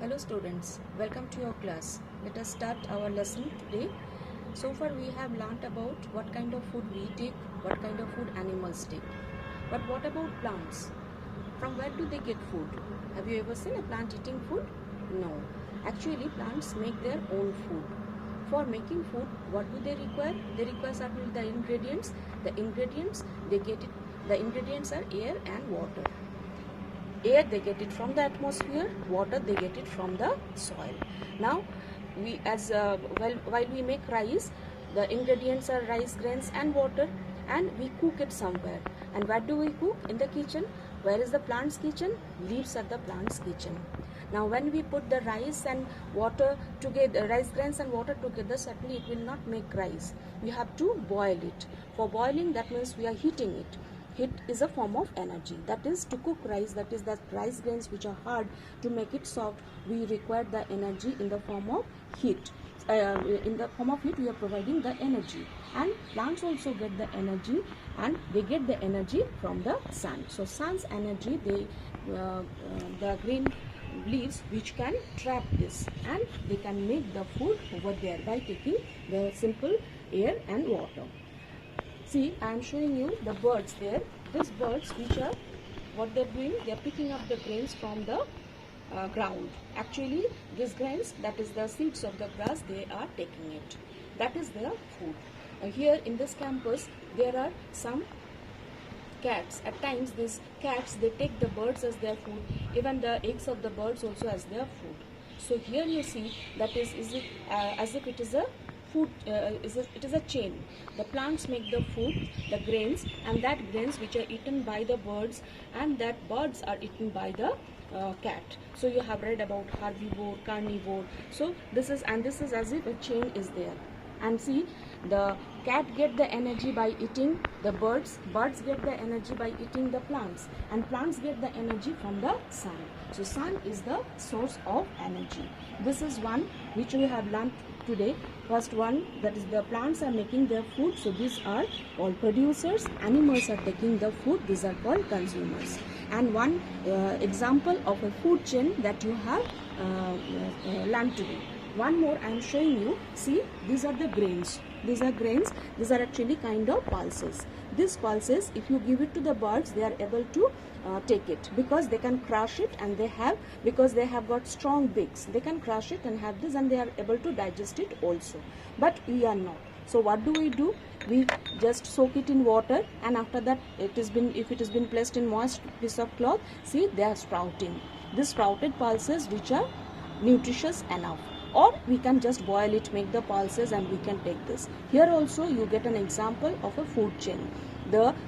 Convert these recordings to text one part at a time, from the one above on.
Hello students, welcome to your class. Let us start our lesson today. So far we have learnt about what kind of food we take, what kind of food animals take. But what about plants? From where do they get food? Have you ever seen a plant eating food? No. Actually plants make their own food. For making food, what do they require? They require certainly the ingredients. The ingredients are air and water. Air they get it from the atmosphere, water they get it from the soil. Now while we make rice, the ingredients are rice grains and water, and we cook it somewhere. And where do we cook? In the kitchen. Where is the plant's kitchen? Leaves are the plant's kitchen. Now when we put the rice and water together, rice grains and water together, certainly it will not make rice. We have to boil it. For boiling, that means we are heating it. Heat is a form of energy. That is, to cook rice, that is the rice grains which are hard, to make it soft, we require the energy in the form of heat. In the form of heat we are providing the energy, and plants also get the energy, and they get the energy from the sun. So sun's energy, the green leaves which can trap this, and they can make the food over there by taking the simple air and water. See, I am showing you the birds there. These birds, which are, what they are doing, they are picking up the grains from the ground. Actually, these grains, that is the seeds of the grass, they are taking it. That is their food. Here in this campus, there are some cats. At times, these cats, they take the birds as their food. Even the eggs of the birds also as their food. So here you see that is it as if it is a food, it is a chain. The plants make the food, the grains, and that grains which are eaten by the birds, and that birds are eaten by the cat. So you have read about herbivore, carnivore. So this is as if a chain is there. And see, the cat get the energy by eating the birds get the energy by eating the plants, and plants get the energy from the sun. So sun is the source of energy. This is one which we have learned today. First one, that is the plants are making their food, so these are called producers. Animals are taking the food, these are called consumers. And one example of a food chain that you have learned today. One more I am showing you. See, these are the grains. These are grains. These are actually kind of pulses. These pulses, if you give it to the birds, they are able to take it, because they can crush it, and because they have got strong beaks, they can crush it and have this, and they are able to digest it also. But we are not. So what do? We just soak it in water, and after that, if it has been placed in moist piece of cloth, see, they are sprouting. These sprouted pulses which are nutritious enough. Or we can just boil it, make the pulses, and we can take this. Here also you get an example of a food chain.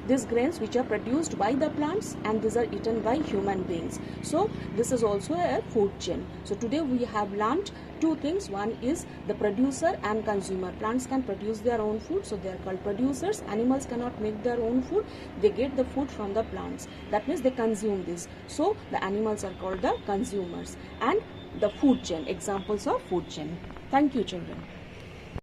These grains which are produced by the plants, and these are eaten by human beings. So this is also a food chain. So today we have learnt two things. One is the producer and consumer. Plants can produce their own food, so they are called producers. Animals cannot make their own food. They get the food from the plants. That means they consume this. So the animals are called the consumers. And the food chain, examples of food chain. Thank you, children.